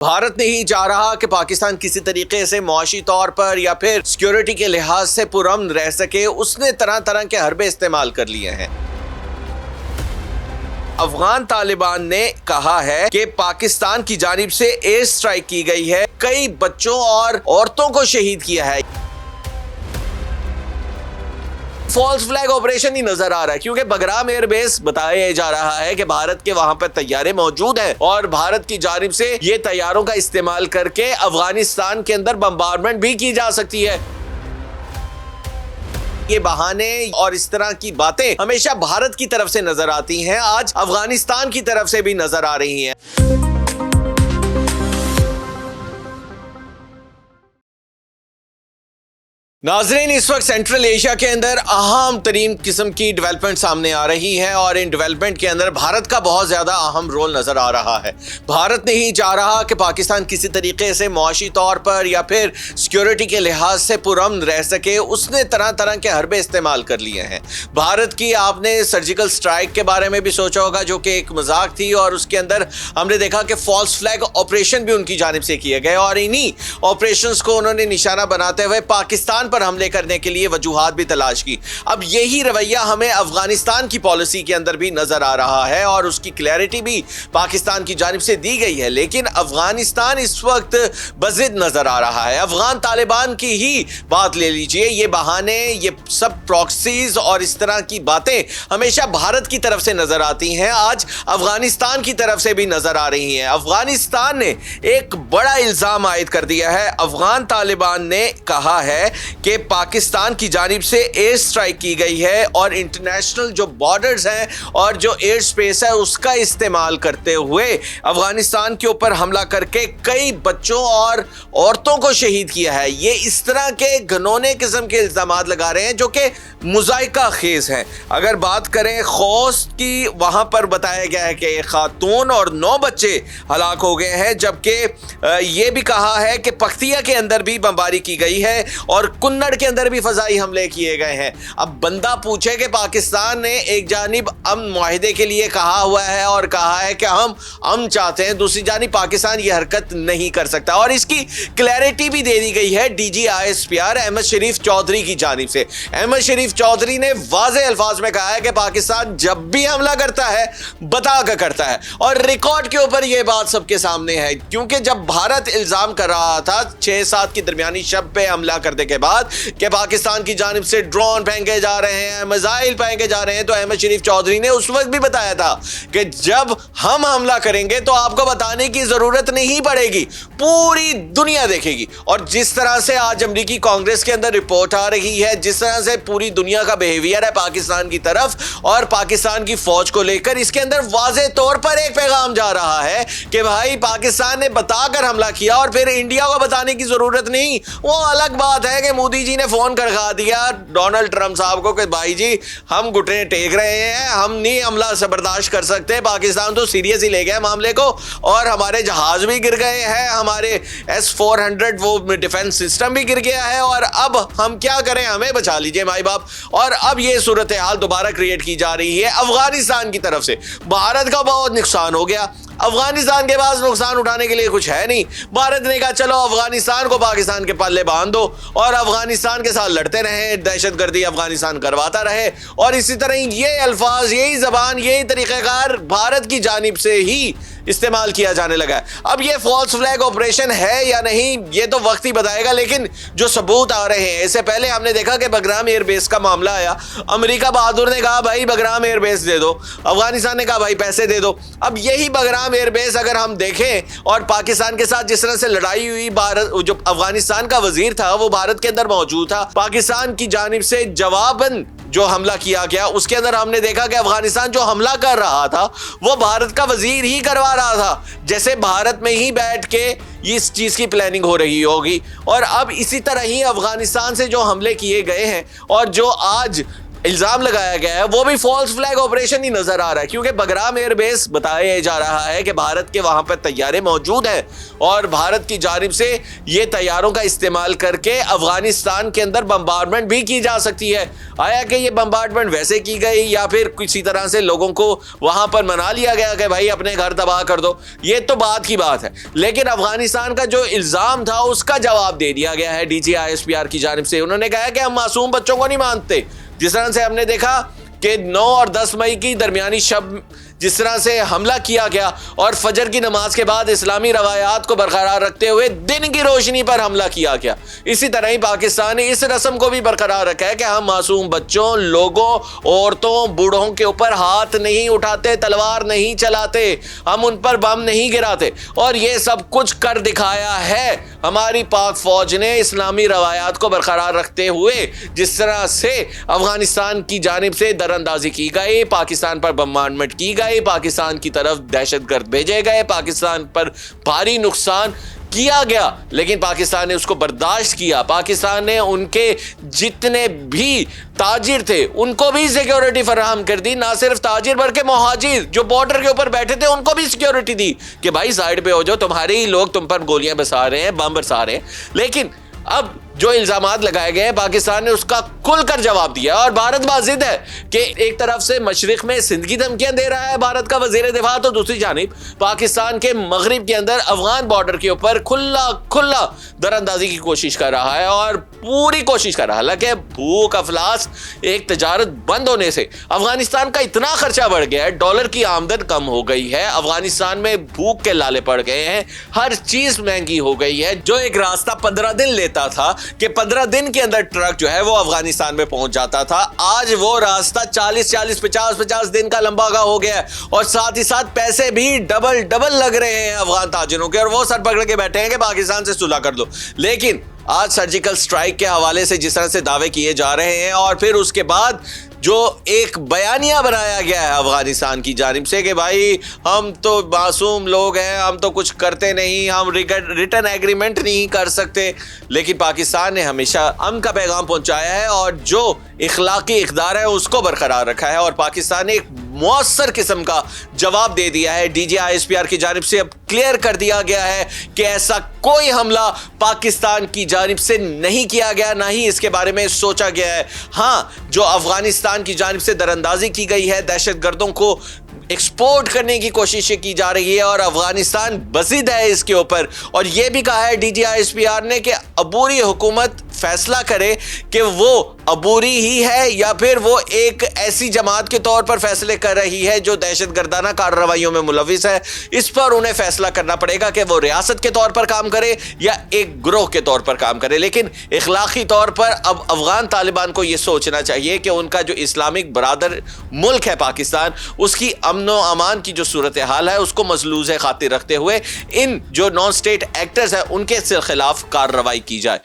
भारत नहीं चाह रहा कि पाकिस्तान किसी तरीके से मुआशी तौर पर या फिर सिक्योरिटी के लिहाज से पुरअमन रह सके। उसने तरह तरह के हरबे इस्तेमाल कर लिए हैं। अफगान तालिबान ने कहा है कि पाकिस्तान की जानिब से एयर स्ट्राइक की गई है, कई बच्चों और औरतों को शहीद किया है। फॉल्स फ्लैग ऑपरेशन ही नजर आ रहा है क्योंकि बगराम एयरबेस बताया जा रहा है कि भारत के वहां पर तैयारे मौजूद हैं और भारत की जानिब से ये तैयारों का इस्तेमाल करके अफगानिस्तान के अंदर बम्बार्डमेंट भी की जा सकती है। ये बहाने और इस तरह की बातें हमेशा भारत की तरफ से नजर आती हैं, आज अफगानिस्तान की तरफ से भी नजर आ रही हैं। नाज़रीन, इस वक्त सेंट्रल एशिया के अंदर अहम तरीन किस्म की डेवलपमेंट सामने आ रही है और इन डेवलपमेंट के अंदर भारत का बहुत ज़्यादा अहम रोल नज़र आ रहा है। भारत नहीं चाह रहा कि पाकिस्तान किसी तरीके से मुआशी तौर पर या फिर सिक्योरिटी के लिहाज से पुरअमन रह सके। उसने तरह तरह के हरबे इस्तेमाल कर लिए हैं। भारत की आपने सर्जिकल स्ट्राइक के बारे में भी सोचा होगा जो कि एक मजाक थी और उसके अंदर हमने देखा कि फॉल्स फ्लैग ऑपरेशन भी उनकी जानिब से किए गए और इन्हीं ऑपरेशंस को उन्होंने निशाना बनाते हुए पाकिस्तान पर हमले करने के लिए वजूहात भी तलाश की। अब यही रवैया हमें अफगानिस्तान की पॉलिसी के अंदर भी नजर आ रहा है और उसकी क्लैरिटी भी पाकिस्तान की जानिब से दी गई है। लेकिन अफगानिस्तान इस वक्त बज़िद नजर आ रहा है। अफगान तालिबान की ही बात ले लीजिए, ये बहाने, ये सब प्रॉक्सीज और इस तरह की बातें हमेशा भारत की तरफ से नजर आती हैं, आज अफगानिस्तान की तरफ से भी नजर आ रही हैं। अफगानिस्तान ने एक बड़ा इल्जाम आयद कर दिया है। अफगान तालिबान ने कहा है कि पाकिस्तान की जानिब से एयर स्ट्राइक की गई है और इंटरनेशनल जो बॉर्डर्स हैं और जो एयर स्पेस है उसका इस्तेमाल करते हुए अफगानिस्तान के ऊपर हमला करके कई बच्चों और औरतों को शहीद किया है। ये इस तरह के घनौने किस्म के इल्जाम लगा रहे हैं जो कि मुज़ाइका खेज हैं। अगर बात करें खौस की, वहां पर बताया गया है कि एक खातून और 9 बच्चे हलाक हो गए हैं, जबकि यह भी कहा है कि पख्तिया के अंदर भी बमबारी की गई है और कुन्नड़ के अंदर भी फजाई हमले किए गए हैं। अब बंदा पूछे कि पाकिस्तान ने एक जानिब अमन मुआहिदे के लिए कहा हुआ है और कहा है कि हम अमन चाहते हैं, दूसरी जानिब पाकिस्तान ये हरकत नहीं कर सकता और इसकी क्लैरिटी भी दे दी गई है डीजी ISPR अहमद शरीफ चौधरी की जानिब से। अहमद शरीफ चौधरी ने वाज़ेह अल्फाज में कहा है कि पाकिस्तान जब भी हमला करता है बता कर करता है और रिकॉर्ड के ऊपर यह बात सबके सामने है क्योंकि जब भारत इल्जाम कर रहा था 6-7 की दरमियानी शब पे हमला करने के बाद कि पाकिस्तान की जानिब से ड्रोन फेंके जा रहे हैं, मिसाइल फेंके जा रहे हैं, तो अहमद शरीफ चौधरी ने उस वक्त भी बताया था कि जब हम हमला करेंगे तो आपको बताने की जरूरत नहीं पड़ेगी, पूरी दुनिया देखेगी। और जिस तरह से आज अमेरिकी कांग्रेस के अंदर रिपोर्ट आ रही है, जिस तरह से पूरी दुनिया का बिहेवियर है पाकिस्तान की तरफ और पाकिस्तान की फौज को लेकर, इसके अंदर वाज़ेह तौर पर एक पैगाम जा रहा है कि भाई पाकिस्तान ने बताकर हमला किया और फिर इंडिया को बताने की जरूरत नहीं। वो अलग बात है कि मोदी जी ने फोन करवा दिया डोनाल्ड ट्रंप साहब को कि भाई जी हम घुटने टेक रहे हैं, हम नहीं हमला से बर्दाश्त कर सकते, पाकिस्तान तो सीरियस ही ले गया मामले को और हमारे जहाज भी गिर गए हैं, हमारे S-400 वो डिफेंस सिस्टम भी गिर गया है और अब हम क्या करें, हमें बचा लीजिए माई बाप। और अब ये सूरत हाल दोबारा क्रिएट की जा रही है अफगानिस्तान की तरफ से। भारत का बहुत नुकसान हो गया, अफगानिस्तान के पास नुकसान उठाने के लिए कुछ है नहीं। भारत ने कहा चलो अफगानिस्तान को पाकिस्तान के पल्ले बांध दो और अफगानिस्तान के साथ लड़ते रहे, दहशतगर्दी अफगानिस्तान करवाता रहे और इसी तरह ये अल्फाज, यही जबान, यही तरीक़ेकार भारत की जानिब से ही इस्तेमाल किया जाने लगा है। अब ये फॉल्स फ्लैग ऑपरेशन है या नहीं ये तो वक्त ही बताएगा, लेकिन जो सबूत आ रहे हैं, इससे पहले हमने देखा कि बगराम एयरबेस का मामला आया, अमेरिका बहादुर ने कहा भाई बगराम एयरबेस दे दो, अफगानिस्तान ने कहा भाई पैसे दे दो। अब यही बगराम एयरबेस अगर हम देखें और पाकिस्तान के साथ जिस तरह से लड़ाई हुई, भारत जो अफगानिस्तान का वजीर था वो भारत के अंदर मौजूद था, पाकिस्तान की जानिब से जवाबन जो हमला किया गया उसके अंदर हमने देखा कि अफगानिस्तान जो हमला कर रहा था वो भारत का वजीर ही करवा रहा था, जैसे भारत में ही बैठ के इस चीज की प्लानिंग हो रही होगी। और अब इसी तरह ही अफगानिस्तान से जो हमले किए गए हैं और जो आज इल्जाम लगाया गया है वो भी फॉल्स फ्लैग ऑपरेशन ही नजर आ रहा है, क्योंकि बगराम एयरबेस बताया जा रहा है कि भारत के वहां पर तैयारे मौजूद हैं और भारत की जानिब से ये तैयारों का इस्तेमाल करके अफगानिस्तान के अंदर बम्बार्डमेंट भी की जा सकती है। आया कि ये बम्बार्डमेंट वैसे की गई या फिर किसी तरह से लोगों को वहां पर मना लिया गया कि भाई अपने घर तबाह कर दो, ये तो बात की बात है। लेकिन अफगानिस्तान का जो इल्जाम था उसका जवाब दे दिया गया है DGISPR की जानिब से। उन्होंने कहा कि हम मासूम बच्चों को नहीं मानते। जिस तरह से हमने देखा कि 9 और 10 मई की दरमियानी शब जिस तरह से हमला किया गया और फजर की नमाज के बाद इस्लामी रवायात को बरकरार रखते हुए दिन की रोशनी पर हमला किया गया, इसी तरह ही पाकिस्तान ने इस रस्म को भी बरकरार रखा है कि हम मासूम बच्चों, लोगों, औरतों, बूढ़ों के ऊपर हाथ नहीं उठाते, तलवार नहीं चलाते, हम उन पर बम नहीं गिराते। और ये सब कुछ कर दिखाया है हमारी पाक फौज ने इस्लामी रवायात को बरकरार रखते हुए। जिस तरह से अफगानिस्तान की जानिब से दरअंदाजी की गई, पाकिस्तान पर बम्बार्डमेंट की गई, पाकिस्तान की तरफ दहशतगर्द भेजे गए, पाकिस्तान पर भारी नुकसान किया गया, लेकिन पाकिस्तान ने उसको बर्दाश्त किया। पाकिस्तान ने उनके जितने भी ताजिर थे उनको भी सिक्योरिटी फराहम कर दी। ना सिर्फ ताजिर बल्कि मुहाजिर जो बॉर्डर के ऊपर बैठे थे उनको भी सिक्योरिटी दी कि भाई साइड पे हो जाओ, तुम्हारे ही लोग तुम पर गोलियां बरसा रहे हैं, बम बरसा रहे हैं। लेकिन अब जो इल्जामात लगाए गए हैं पाकिस्तान ने उसका खुलकर जवाब दिया और भारत वाजिद है कि एक तरफ से मशरिक में सिंध की धमकियां दे रहा है भारत का वजीर दिफा, तो दूसरी जानिब पाकिस्तान के मगरिब के अंदर अफगान बॉर्डर के ऊपर खुला दरअंदाजी की कोशिश कर रहा है और पूरी कोशिश कर रहा है। हालांकि भूख अफलास एक तजारत बंद होने से अफगानिस्तान का इतना खर्चा बढ़ गया है, डॉलर की आमदन कम हो गई है, अफगानिस्तान में भूख के लाले पड़ गए हैं, हर चीज महंगी हो गई है। जो एक रास्ता 15 दिन लेता था कि 15 दिन के अंदर ट्रक जो है वो अफगानिस्तान में पहुंच जाता था, आज वो रास्ता 40-40, 50-50 दिन का लंबा का हो गया है और साथ ही साथ पैसे भी डबल लग रहे हैं अफगान ताजिरों के और वो सर पकड़ के बैठे हैं कि पाकिस्तान से सुलह कर दो। लेकिन आज सर्जिकल स्ट्राइक के हवाले से जिस तरह से दावे किए जा रहे हैं और फिर उसके बाद जो एक बयानिया बनाया गया है अफगानिस्तान की जानिब से कि भाई हम तो मासूम लोग हैं, हम तो कुछ करते नहीं, हम रिटर्न एग्रीमेंट नहीं कर सकते, लेकिन पाकिस्तान ने हमेशा अमन का पैगाम पहुंचाया है और जो इखलाकी इक़दार है उसको बरकरार रखा है और पाकिस्तान ने एक मुअस्सर किस्म का जवाब दे दिया है। DGISPR की जानिब से अब क्लियर कर दिया गया है कि ऐसा कोई हमला पाकिस्तान की जानिब से नहीं किया गया, ना ही इसके बारे में सोचा गया है। हाँ, जो अफगानिस्तान की जानिब से दरअंदाजी की गई है, दहशतगर्दों को एक्सपोर्ट करने की कोशिशें की जा रही है और अफगानिस्तान बज़िद है इसके ऊपर। और यह भी कहा है DGISPR ने कि अबूरी हुकूमत फैसला करे कि वो अबूरी ही है या फिर वो एक ऐसी जमात के तौर पर फैसले कर रही है जो दहशतगर्दाना कार्रवाइयों में मुलविस है। इस पर उन्हें फैसला करना पड़ेगा कि वो रियासत के तौर पर काम करे या एक ग्रोह के तौर पर काम करे। लेकिन इखलाकी तौर पर अब अफगान तालिबान को यह सोचना चाहिए कि उनका जो इस्लामिक बरादर मुल्क है पाकिस्तान, उसकी अमन व अमान की जो सूरत हाल है उसको मजलूज़ खातिर रखते हुए इन जो नॉन स्टेट एक्टर्स हैं उनके खिलाफ कार्रवाई की जाए।